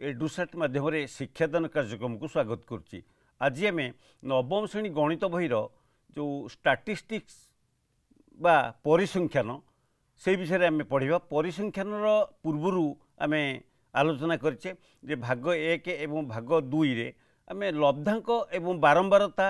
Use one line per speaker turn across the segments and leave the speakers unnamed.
एडुसाट माध्यम शिक्षादान कार्यक्रम को स्वागत करुच्ची। आज आम नवम श्रेणी गणित बहीर जो स्टाटिस्टिक्स बा परिसंख्यान से विषय आम पढ़ा। परिसंख्यान पूर्वर आम आलोचना करचे जे भाग 1 एवं भाग 2 रे आम लब्धांक एवं बारंबारता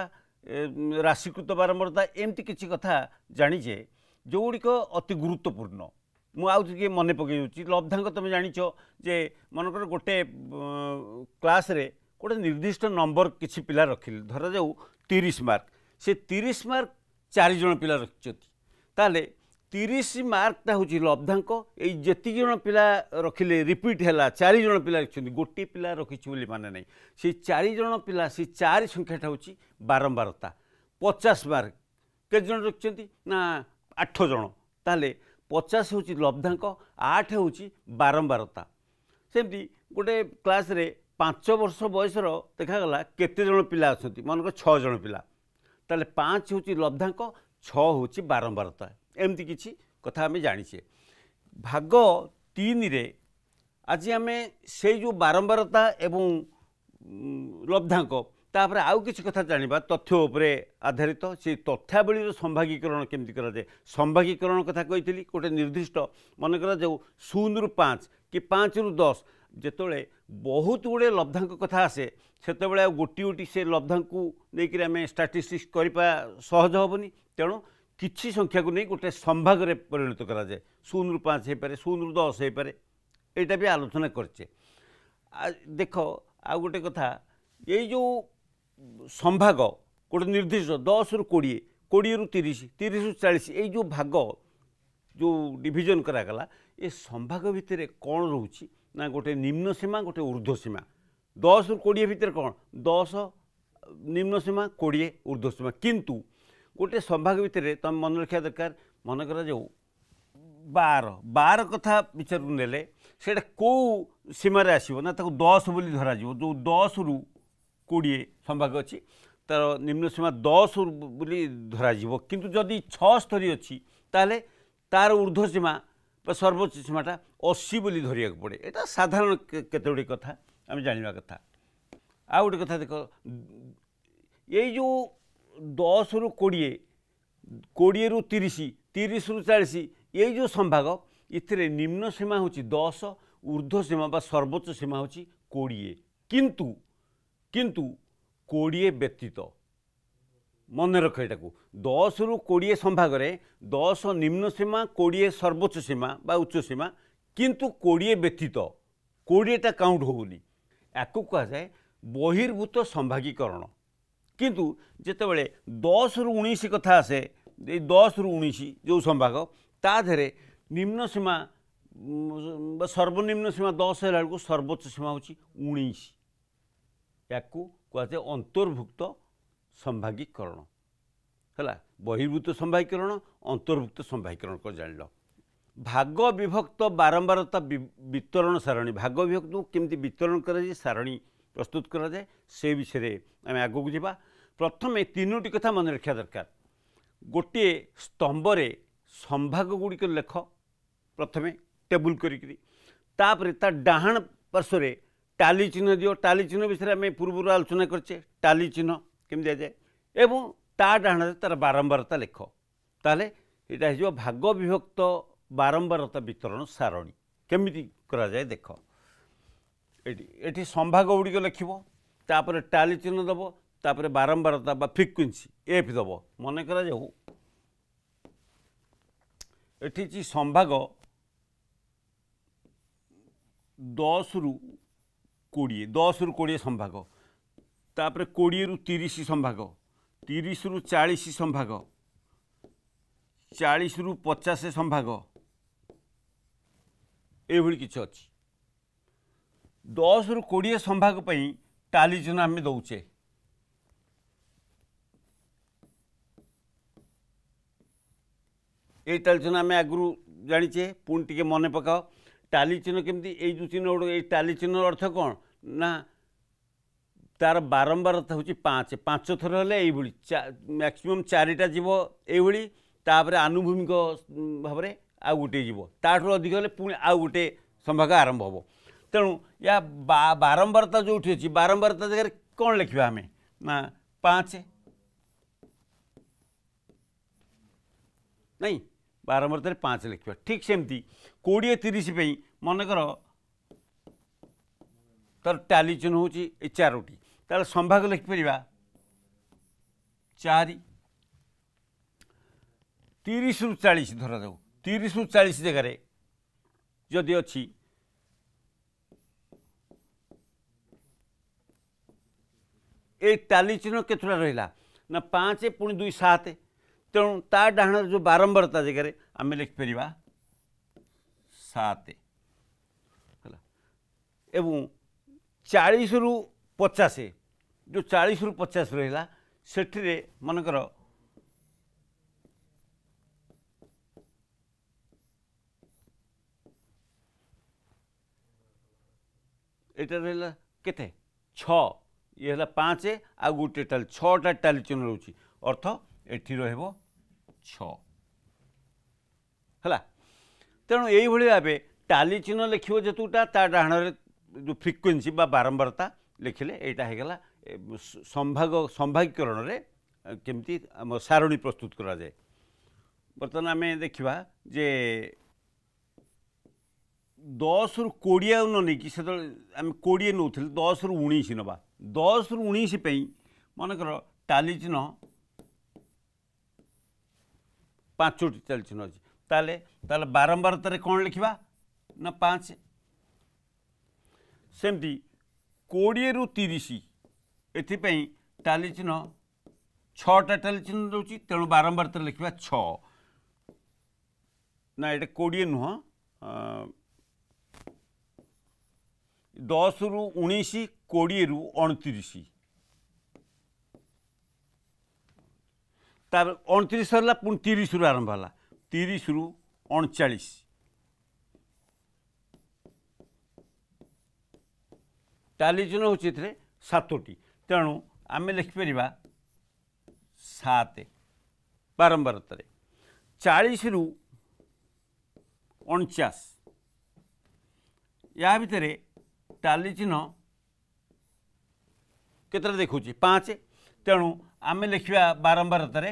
राशिकृत बारंबारता एमती किसी कथा जानीचे जोगुड़िक अति गुरुत्वपूर्ण। मुझे मन पकई लब्धांक तुम जाच जे मनकर गोटे क्लास रे गोटे निर्दिष्ट नंबर किसी पिला रखिले धरा जाऊ 30 मार्क से 30 मार्क 4 जन पिला रखिते 30 मार्कटा हूँ लब्धांक ये जन पिला रखिले रिपीट है 4 जन पिला रखिंट गोटे पिला रखी माने नहीं से 4 जन पिला से 4 संख्याटा हूँ बारंबारता 50 मार्क के जन रखिंट ना 8 जन ताले 50 हूँ लब्धांक 8 हूँ बारंबारता। सेमती गोटे क्लास रे 5 वर्ष बयसर देखागला केते जन पिला अच्छा मनक 6 जन पिला ताले 5 हूँ लब्धांक 6 हूँ बारंबारता एमती किसी कथा आम जाचे। भाग 3 रे आज आम से जो बारंबारता एवं लब्धांक तापर आउ किसी कथा जानिबा तथ्य उपरे आधारित से तथ्यावली संभागीकरण केमती कराए। संभागीकरण कथा कही गोटे निर्दिष्ट मन करा जो 0 रु 5 कि 5 रु 10 जिते बहुत गुड़े लब्धांक कथा आसे से गोटी गोटी से लब्धांक को लेकर आम स्टाटिस्टिक्स करपा सहज हेनी। तेणु किसी संख्या को नहीं गोटे संभाग में परिणत कराए 0 रु 5 हो पारे 0 रु 10 हो पारे यहाँ भी आलोचना करचे। देख आ गोटे कथा ये जो संभाग गोटे निर्दिष्ट 10 रु 20 20 रु 30 30 रु 40 ये जो भाग जो डिविजन करागला ये संभाग भितर कौन रोची ना गोटे निम्न सीमा गोटे ऊर्ध्व सीमा 10 रु 20 भितर कौन 10 निम्न सीमा 20 ऊर्ध्व सीमा किंतु गोटे संभाग भितर तुम मन रखा दरकार मन करा जो 12 कथा विचार नेले से कौ सीमार आसो ना 10 बोली धरा जो 10 रु 20 संभाग अच्छी तार निम्न सीमा 10 बोली धरा किंतु जदि 6 स्तरीय अच्छी ताले तार ऊर्ध्व सीमा सर्वोच्च सीमाटा 80 बोली धरिया पड़े। यहाँ साधारण केतोटी कथा आम जाना कथा। आ गोटे कथा देख ये जो 10 रु 20 20 रु 30 30 रु 40 ये जो संभाग इतने निम्न सीमा हूँ 10 ऊर्ध्व सीमा बा सर्वोच्च सीमा हूँ 20 किंतु किंतु 20 व्यतीत मन रख यहाँ 10 रु 20 संभाग में 10 निम्न सीमा 20 सर्वोच्च सीमा बा उच्च सीमा किंतु 20 व्यतीत 20टा काउंट होनी या कह जाए बहिर्भूत संभागीकरण। किंतु जितेबाला 10 रु 19 कथा आसे 10 रु 19 जो संभाग ताधे निम्न सीमा सर्वनिम्न सीमा 10 है सर्वोच्च सीमा हूँ 19 या कहुए अंतर्भुक्त संभागीकरण है। बहिर्भूत संभागीकरण अंतर्भुक्त संभागीकरण को जान लो। भाग विभक्त बारंबारता वितरण सारणी भाग विभक्त केमती वितरण कराए सारणी प्रस्तुत कराए से विषय आम आगू जावा। प्रथम 3टी कथा मन रखा दरकार। गोटे स्तंभरे संभाग गुड़िक लेख प्रथमे टेबुल करी डाहाण पार्श्व टाली चिन्ह दियो। टाली चिन्ह विषय आम पूर्व आलोचना करचे टाली चिन्ह केमी दि जाए एवं ता डाहाण तार बारंबारता लेख ताले यहाँ भाग विभक्त बारंबारता वितरण सारणी केमिति करा जाए देख। ये संभाग गुड़िक लिख तापर टाली चिन्ह दब तापर बारंबारता बा फ्रिक्वेंसी एफ दब मन करा जाऊ एटी संभाग 10 रु 20 संभाग तापर 20 रु 30 संभाग 30 रु 40 संभाग 40 रु 50 संभाग ये किसी अच्छी 10 रु 20 संभाग पर टाली चिन्ह आम दौचे ये टाली चिन्ह आम आगु जाचे पुणी टे मन पकाओ टाली चिन्ह केमती जो चिन्ह गुड़ टाली चिन्ह अर्थ कौन ना तार बारंबारता हूँ 5 थर है मैक्सिमम 4टा जीव ये आनुभूमिक भाव में आउ गोटे जीव ताठू अधिक हेल्ले पुणी आउ गोटे संभाग आरंभ हम तेणु या बारंबारता जो अच्छी बारंबारता जगह कौन लिखा आम ना 5 नहीं बारंबारता 5 लिखा ठीक सेमती 20-30 मनकर तार टाली चिन्ह हूँ 4टी तार संभाग लिखिपर 4 30 ରୁ 40 धरा जाऊ 30 ରୁ 40 जगार जदि अच्छी ए टाली चिन्ह केतुटा रहा ना 5 पुणी 2 7 तेणु ता डाण जो बारंबारता जगह आम लिखिपर 7 एवं 40 ରୁ 50 जो 40 ରୁ 50 रहा से मनकर एटा रहा केते 6 ये है 5 आ गोटे टाली 6टा टाली चिन्ह रोचे अर्थ एटी रहिबो 6 है तेणु यही भाव टाली चिन्ह लिखो जेतुटा ता डाण जो फ्रिक्वेन्सी बा बारंबारता लिखिले एटा हेगला संभागीकरण रे केमती आम सारणी प्रस्तुत करा जाए। बर्तमान आम देखा जे 10 ରୁ 20 न नहीं से आम 20 नौ 10 ରୁ 19 नवा 10 ରୁ 19 मनकर टाली चिन्ह 5टी टाली चिन्ह अच्छी ताले बारंबारतार कौन लिखा ना 5 सेमती 20 ରୁ 30 एथिपाई टाली चिन्ह 6टा टाली चिन्ह रोचे तेणु बारंबारतार लिखा 6 ना ये 20 नुह 10 ରୁ 19 20 ରୁ 29 तार 29 सरला पुणी 30 ରୁ आरंभ है 30 ରୁ 39 टाली चिन्ह हूँ 7टी तेणु आम लिखिपर 7 बारंबारतार 40 ରୁ 49 या भितर टाली चिन्ह केतटा देखा 5 तेणु आम लिखा बारंबारतार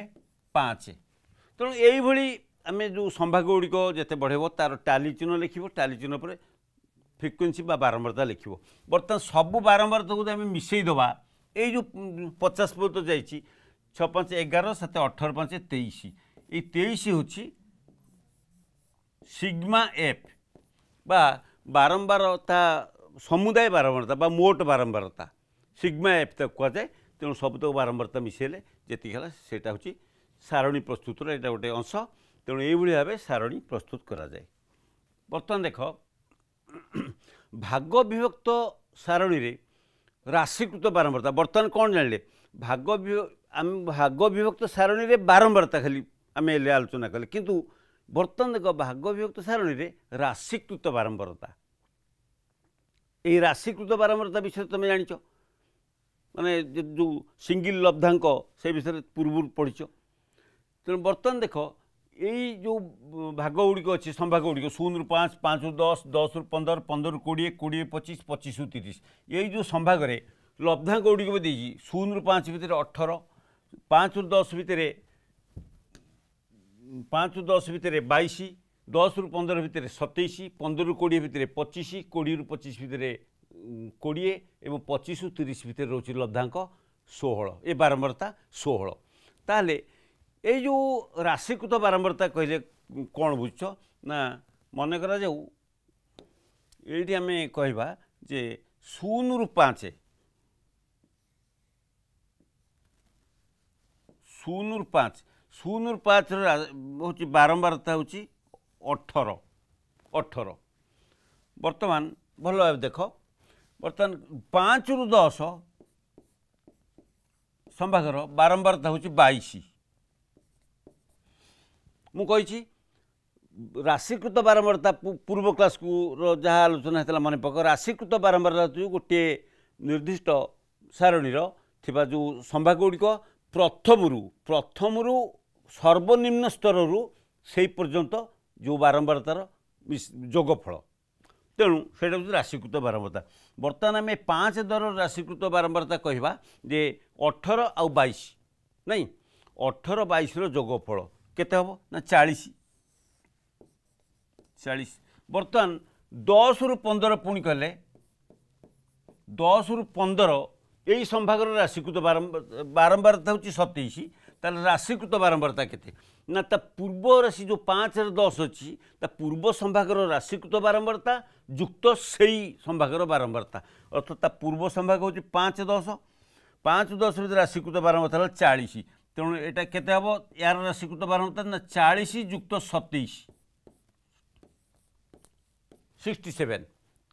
5 तेणु यही आम जो संभाग गुड़िक जिते बढ़ेब तार टाली चिन्ह लिख टाली चिन्ह पर फ्रिक्वेन्सी बा बारंबारता लिख बर्तमान सबू बारंबारता को आम मिसईदबा ये जो 50 पर्यंत जाइए 6 5 11 7 18 5 23 ये 23 हूँ सिग्मा एफ बा बारंबारता समुदाय बारंबारता बा मोट बारंबारता सिग्मा एफ तक कहुए तेणु सबतक बारंबारता मिसेले जी है हूँ सारणी प्रस्तुत यहाँ गोटे अंश तेणु ये भाव सारणी प्रस्तुत करा जाए। बर्तमान देख भाग विभक्त सारणी रे राशिकृत बारंबारता बर्तमान कौन जान भाग विभक्त सारणी रे बारंबारता खाली आम आलोचना कले किंतु बर्तमान देख भाग विभक्त सारणी रे राशिकृत बारंबारता ये राशिकृत बारंबारता विषय तुम जान माने जो सिंगिल लब्धांक से विषय पूर्व पढ़ीच तेणु बर्तमान देख यही जो भाग गुड़िक अच्छे संभाग गुड़िक 0 ରୁ 5 5 ରୁ 10 10 ରୁ 15 15 ରୁ 20 20 ରୁ 25 25 ରୁ 30 यही जो संभाग में लब्धांक गुड़िक भी देगी 0 ରୁ 5 भितर 18 5 ରୁ 10 भितर 5 ରୁ 10 भितर 22 10 ରୁ 15 भितर 27 15 ରୁ 20 भितर 25 20 ରୁ 25 भितर 20 एवं 25 ରୁ 30 भितर रोचे लब्धांक 16 ये बारंबारता 16 ताले ये जो राशिकृत बारंबारता कहले कौन बुझ ना मन करा जाऊ ये आम कहवा जे 0 ରୁ 5 0 ରୁ 5 0 ରୁ 5 हूँ बारंबारता हूँ 18 18 बर्तमान भल भाव देख बर्तमान 5 ରୁ 10 संभागर बारंबारता हूँ 22 मु कही राशिकृत बारंबारता पूर्व क्लास को जहाँ आलोचना होता मन पक राशिकृत बारंबारता जो गोटे निर्दिष्ट सारणी थिबा जो संभाग गुड़िक प्रथम सर्वनिम्न स्तर से पर्यंत जो बारंबारतार जोगफल तेणु से राशिकृत बारंबारता बर्तमान आम 5 दर राशिकृत बारंबारता कहवा जे 18 आउ 22 नहीं 18 22 जोगफल केते हम ना 40 बर्तमान 10 रु 15 पुणी कले 10 रु 15 यही संभागर राशिकृत बारंबारता हूँ 27 ताल राशिकृत बारंबारता केते ना ता पूर्व राशि जो 5 रे 10 अच्छी ता पूर्व संभागर राशिकृत बारंबारता युक्त सही संभागर बारंबारता अर्थात ता पूर्व संभाग हूँ 5 10 5 10 राशिकृत बारंबारता 40 तेणु यहाँ केते हम यार राशिकृत बारंबारता ना 40 युक्त 27 67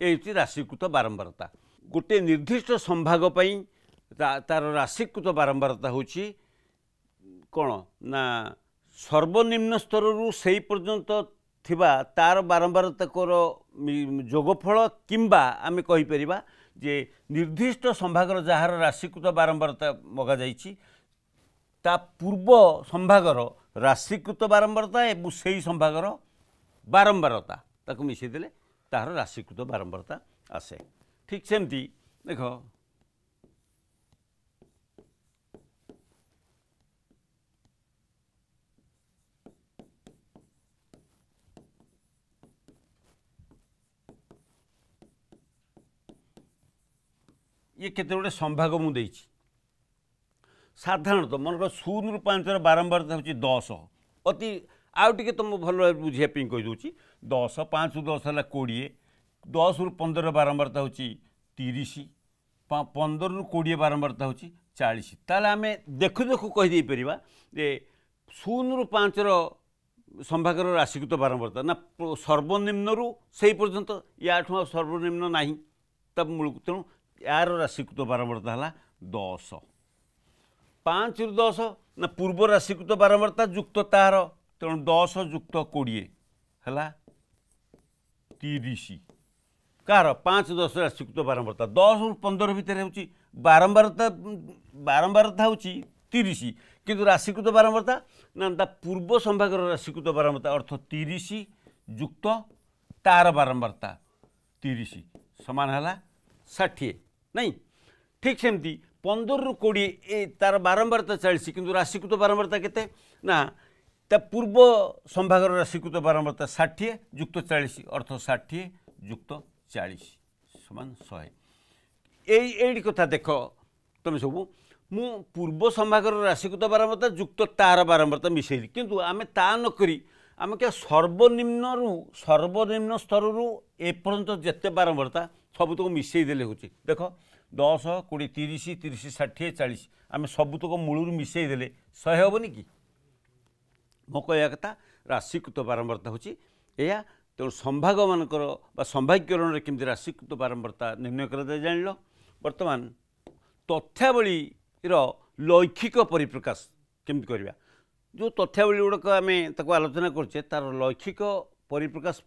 ये राशिकृत बारंबारता गोटे निर्दिष्ट संभाग तार राशिकृत बारंबारता हूँ कौन ना सर्वनिम्न स्तर रु से पर्यंत थिबा तार बारंबारता जोगफल किंबा आमे कहि परिबा जे निर्दिष्ट संभागर जहार राशिकृत बारंबारता मगा जाइछि ता पूर्व संभागर राशिकृत बारंबारता एवं सेही संभागर बारंबारता ताकु मिसई देले तार राशिकृत बारंबारता आसे ठीक सेमती देख ये केते गोटे संभाग मुझे साधारणतः मन 0 रु 5 बारंबारता हूँ 10 अति आउ टे तुम भल बुझाई कहीदे 10 5 10 है 20 10 रु 15 बारंबारता हूँ 30 15 रु 20 बारंबारता हूँ 40 ताले आम देखु देखु कहीदे पार जे 0 रु 5 संभागर राशिकृत बारंबारता ना सर्वनिम्न रु से पर्यंत या सर्वनिम्न ना तब मूल तेणु यार राशिकृत बारंबारता है 10 5 रु 10 ना पूर्व राशिकृत बारंबारता युक्त तार तेणु 10 युक्त 20 है 30 कार 5 10 राशिकृत बारंबारता 10 रु 15 भितर हूँ बारंबारता हूँ 30 किंतु राशिकृत बारंबारता ना पूर्व संभागर राशिकृत बारंबारता अर्थ 30 युक्त तार बारंबारता 30 समान है 60 नहीं ठीक सेमती 15 रु 20 तार बारंबारता 40 किंतु राशिकृत बारंबारता केते ना ता पूर्व संभागर राशिकृत बारंबारता 60 युक्त 40 अर्थ 60 युक्त 40 समान 100 यही कथा देख तुम सब मु पूर्व संभागर राशिकृत बारंबारता युक्त तार बारंबारता मिसेली किंतु आमे ता नकरी आम क्या सर्वनिम्न स्तर रु एपर्यंत जिते बारंबारता सबुतक मिसई देले होची देख 10 20 30 30 60 40 आम सबुतक मूलर मिसई देले 100 हेबनी कि मो कहया कथा राशिकृत बारंबारता होची एया तेणु संभाग मानकर संभाग्यकरण केमती राशिकृत बारंबारता निर्णय कर जान बर्तमान तथ्यावली लैखिक परिप्रकाश केमती करवा जो तथ्यावली गुड़ाक आम आलोचना करचे तार लैखिक परिप्रकाश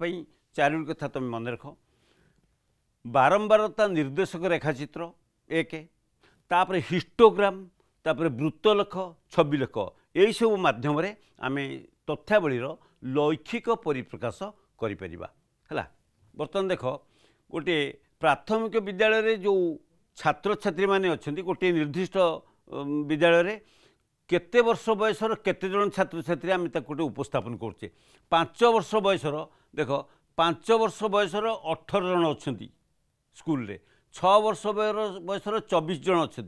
चारि कथा तुम मन रख बारंबारता निर्देशक रेखाचित्र एक तापर हिस्टोग्राम तापर वृत्तलेख छविलेख यही सब माध्यम आम तथ्यावलीर लैखिक परिप्रकाश करा बर्तमान देख गोटे प्राथमिक विद्यालय जो छात्र छात्री माने अच्छा गोटे निर्दिष्ट विद्यालय केते वर्ष बयसर केते जन छात्र छात्री आम गोटे उपस्थापन करुचे 5 वर्ष बयसर देख 5 वर्ष बयसर 18 जन अच्छा स्कूल रे 6 वर्ष बयसर 24 जन अच्छा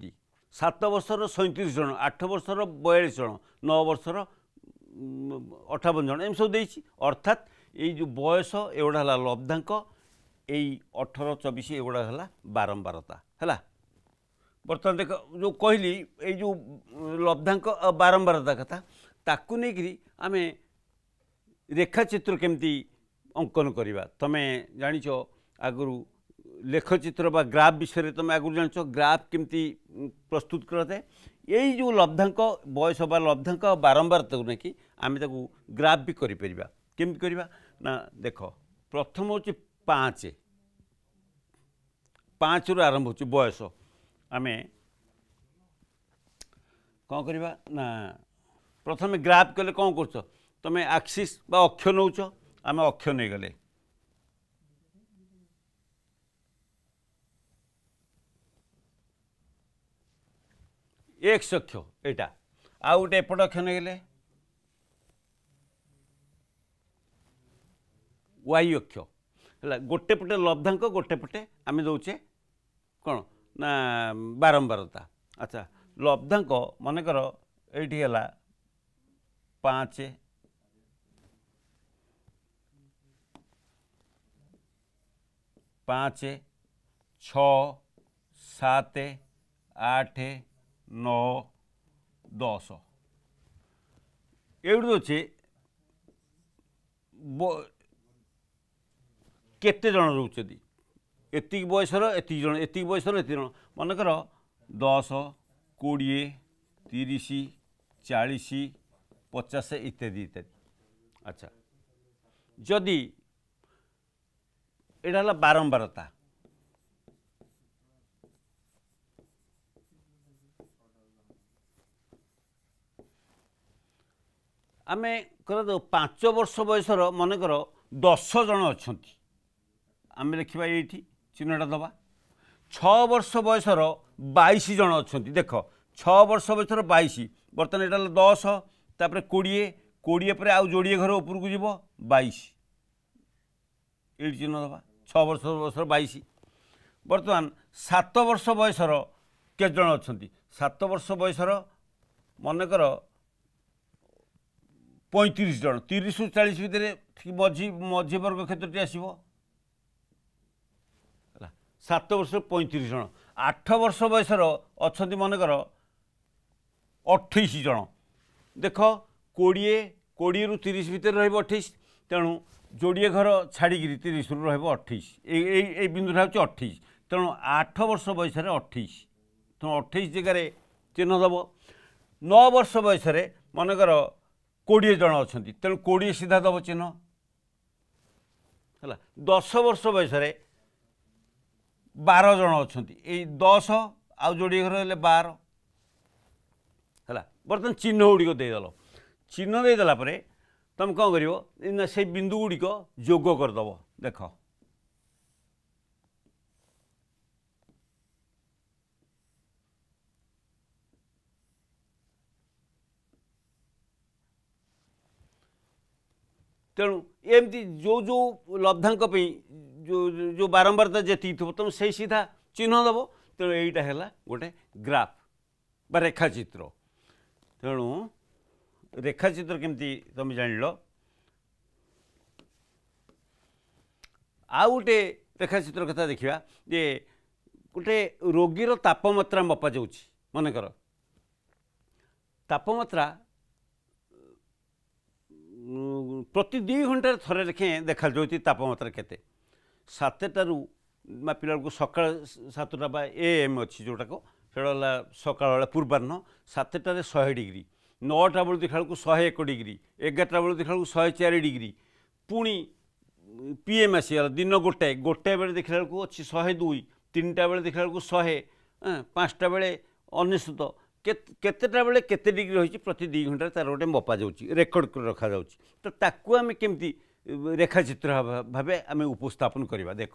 7 वर्षर 37 जन 8 वर्षर 42 जन 9 वर्षर 58 जन एम सब अर्थात ये जो बयस एगुड़ा है लब्धांक यही 18 24 एगुड़ा है बारंबारता है बर्तमान देख जो कहली ये जो लब्धांक बारंबारता कथा ताकू नहीं आम रेखाचित्र केमती अंकन करवा तुम जाच आगु लेखचित्र बा ग्राफ विषय तुम आगु जान ग्राफ केमती प्रस्तुत करते यही जो लब्धांक बयस बा लब्धांक बारंबारता को लेकिन आम ग्राफ भी करें केमती करवा ना देख प्रथम हूँ 5 5 रु आरंभ हो बयस आम कौन करवा ना प्रथम ग्राफ कले कौन कर तुम एक्सिस बा अक्ष नौच आम अक्ष नहीं गले एक्स अक्ष एटा आ गोटे एपट अक्ष नहीं वाई अक्ष है गोटे पटे लब्धांक गोटे पटे आम दौचे कौन ना बारंबारता। अच्छा लब्धांक मनकर ये है 5 5 6 7 8 9 10 एवढी अच्छे केते जन रोचती एतिक बयसर एतिक जन एतिक बयसर एतिक जन मनकर 10 20 30 40 50 इत्यादि इत्यादि। अच्छा जदि एटा है बारंबारता आम कर 5 वर्ष बयसर मनकर 10 जन अच्छा आम लिखा ये चिन्हटा दबा 6 वर्ष बयसर 22 जन अच्छा देख 6 वर्ष बयसर 22 बर्तमान यहाँ 10 तापर 20 20 पर आउ जोड़िए घर उपरकू जीव 22 ये चिन्ह दबा 6 वर्ष बयसर 22 बर्तमान 7 वर्ष बयसर के जन अच्छा 7 वर्ष बयसर मनकर 35 जन 30 ରୁ 40 भितर मझी मझी वर्ग क्षेत्रटी आसो 7 वर्ष 35 जन 8 वर्ष बयसर अच्छा मनकर 28 जन देख 20 ରୁ 30 भितर रही 28 तेणु जोड़िए घर छाड़ी 30 ରୁ रही 28 ये बिंदुटा हूँ 28 तेणु 8 वर्ष बयस 28 तेणु 28 जगार चिन्ह दब 9 वर्ष बयस मनकर 20 जन अच्छा तेणु 20 सीधा दब चिन्ह है 10 वर्ष बयस 12 जन अच्छा ये 10 आउ जोड़िए घर हेल्ले 12 है बर्तमान चिन्ह गुड़िक देदेल चिन्ह देदेला तुम कौन कर से बिंदु गुड़िक जोग करदेव देख तेणु एमती जो जो लब्धांक जो जो बारंबारता जी थो तुम से सीधा चिन्ह दब तेणु यहीटा है गोटे ग्राफ बा रेखाचित्र तेणु रेखाचित्र केमती तुम जान लो आ गोटे रेखाचित्र कथा देखा जे गोटे रोगीर तापमात्रा मपा जा मनकर तापमात्रा प्रति 2 घंटे थरे लेखे देखा जाती तापमात्रा केते 7टारू मापिला बेलू सका 7टा बा AM अच्छी जोटा को सेटा सका पूर्वाह्न 7टार 100 डिग्री 9टा बेलू देखा 101 डिग्री 11टा बेलू देखा 104 डिग्री पुणी PM आसीगला दिन गोटे गोटे बेले देखला अच्छी 102 3टा बेले देखला 100 5टा बेले 99 केतेटा बेले केते डिग्री रही प्रति 2 घंटे तार गोटे मपा जाऊँगी रेकर्ड कर रखा जाऊँगी तो ताकू आम केमती रेखाचित्र भाव आम उपस्थापन करवा देख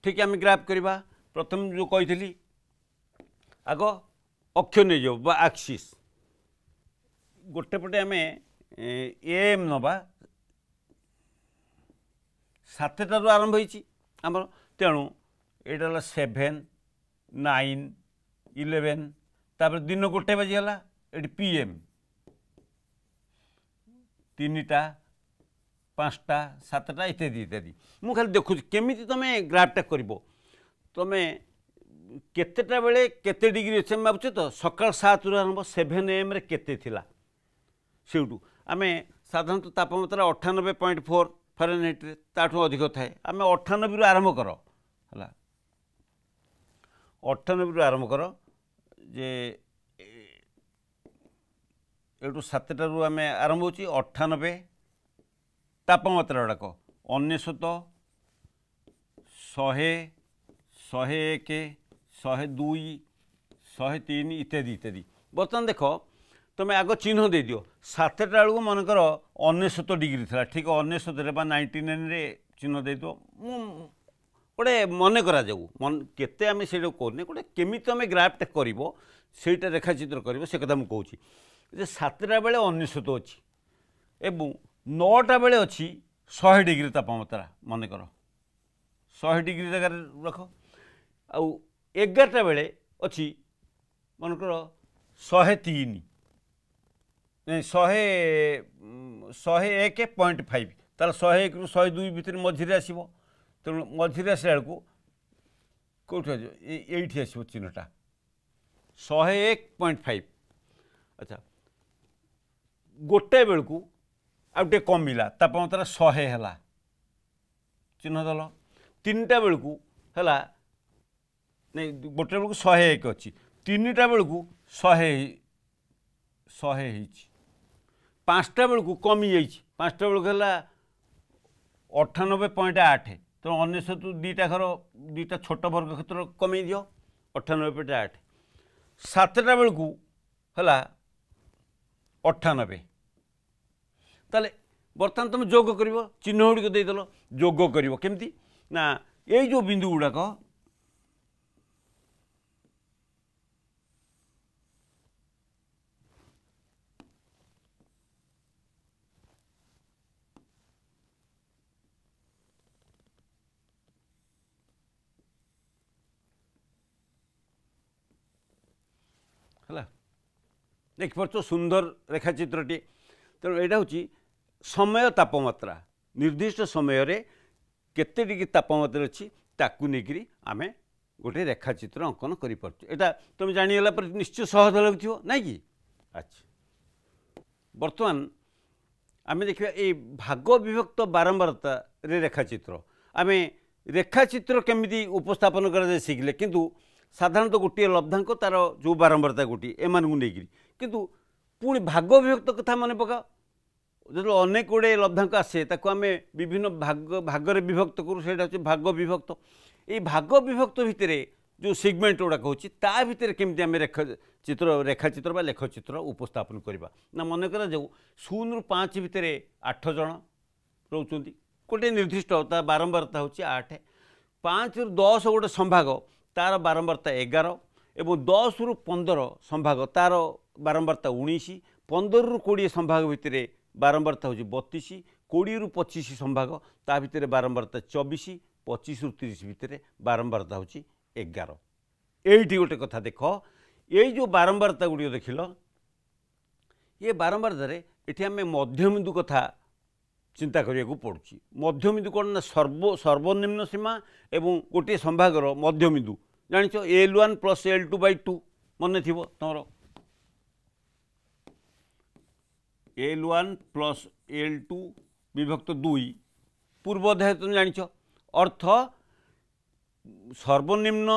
ठीक आम ग्राफ करवा प्रथम जो कही आग अक्ष नहीं जाओ एक्सिस गोटे पटे आम AM नवा 7टारू आरंभ होती आमर तेणु यहाँ 7 9 11 तापर दिन गोटे बाजीगला ये PM 3टा 5टा 7टा इत्यादि इत्यादि मु खाली देखु केमी तुम ग्राफटा कर तुम केतेटा बेले केते डिग्री अच्छे भावुचे तो सकाल 7 रू आरंभ 7 AM रे केते थिला सेठू आम साधारणतः तापमात्रा 98.4 फारेनहाइट रे ताठू अधिक थाए आम 98 रू आरंभ कर है 98 रू आरंभ कर जे एटू 7टारू आम आरंभ हो 98 तापमात्रा गुड़ाक 99 100 101 102 103 इत्यादि इत्यादि बर्तमान देख तुम आग चिन्ह दे दियो 7टा बेलू मनकर 99 डिग्री था ठीक 99 99 चिन्ह दे दो गोटे मन करा मन केते आम से कहने गोटे केमी आम ग्राफ्ट कर सेटा रेखाचित्र कर से कथा मुझे जे 7टा बेले 99 अच्छी एवं 9टा बेले अच्छी 100 डिग्री तापमात्रा मन कर 100 डिग्री जगह रख आउ 11टा बेले अच्छी मनकर 103 101.5 तार 101 रु 102 भितर मझिरे आसो तेणु मझिरे आसा बेलू कौट ये आसो चिन्हटा 101.5 अच्छा गोटे बेलू आउटे कमिला तापमात्रा 100 है चिन्ह दल 3टा बेलू है नहीं गोटे बेलू 101 अच्छी 3टा बेलू 100 5टा बेलू कमी जा 5टा बेलू है 98.8 तेणु 99 2टा घर 2टा छोट वर्ग क्षेत्र कमे दियो 98.8 7टा बेलू है 98 ताले बर्तमान तुम जोग कर चिन्ह गुड़िक देदेल जोग कर केमती ना ये जो बिंदु गुड़ाक है देखिए सुंदर रेखाचित्रटी तेणु यहाँ हूँ समय तापमात्रा निर्दिष्ट समय रे केते डिग्री तापमात्रा अच्छी ताकू नहीं आम गोटे रेखाचित्र अंकन करा तुम जानीगला पर निश्चय सहज लगुव ना कि अच्छा बर्तमान आम देखा ये भाग विभक्त बारंबारता रे रेखाचित्र आम रेखाचित्र केमी उपस्थापन कर शिखिले किंतु साधारणतः गोटे लब्धांक तार जो बारंबारता गोटे एम नहीं किंतु पुणी भाग विभक्त कथा मन पका जो अनेक गुड़े लब्धांक आसे ताको आम विभिन्न भागरे विभक्त करूँ से भाग विभक्त ये भाग विभक्त भितर जो सेगमेंट गुड़ाक होची ता भितर केमती आम रेखाचित्र बा लेखचित्र उपस्थापन करवा ना मन करा जाऊ 0 रु 5 भितर 8 जन रोचंती गोटे निर्दिष्ट तार बारंबारता होची 8 5 रु 10 गोटे संभाग तार बारंबारता 11 एवं 10 रु 15 संभाग तार बारंबारता 19 15 रु 20 संभाग भितर बारंबारता हूँ 32 20 रु 25 संभाग ता भितर बारंबारता 24 25 रु 30 भितर बारंबारता हूँ 11 ये गोटे कथा देख ये जो बारंबारता गुड़िक देखिल ये बारंबारतार ये आम मध्यबिंदु कथा चिंता करने पड़ुछि मध्यबिंदु कौन ना सर्वनिम्न सीमा एवं गोटे संभागर मध्यबिंदु जान L1 + L2/2 मन थी तुम L1 + L2 विभक्त 2 पूर्व अध्याय तुम जान अर्थ सर्वनिम्न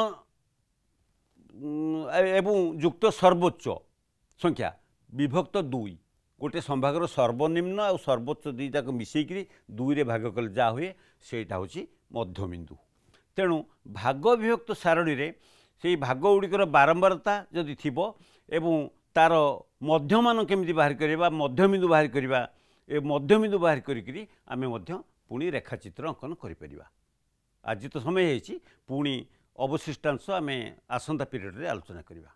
एवं युक्त सर्वोच्च संख्या विभक्त 2 गोटे संभागर सर्वनिम्न और सर्वोच्च दुईटा मिसेक 2 रे भाग कले जहाँ हुए सेटा हूँ मध्यबिंदु तेणु भाग विभक्त सारणी रे से भाग गुड़िकर बारंबारता जदि थी एवं तार मध्यमान केमी बाहर करवा मध्यबिंदु बाहर करवा ए मध्यबिंदु बाहर करी आमे मध्य पुणी रेखाचित्र अंकन करिपरिबा। आज तो समय है पुणी अवशिष्टांश आमे आसंता पीरियड रे आलोचना करिबा।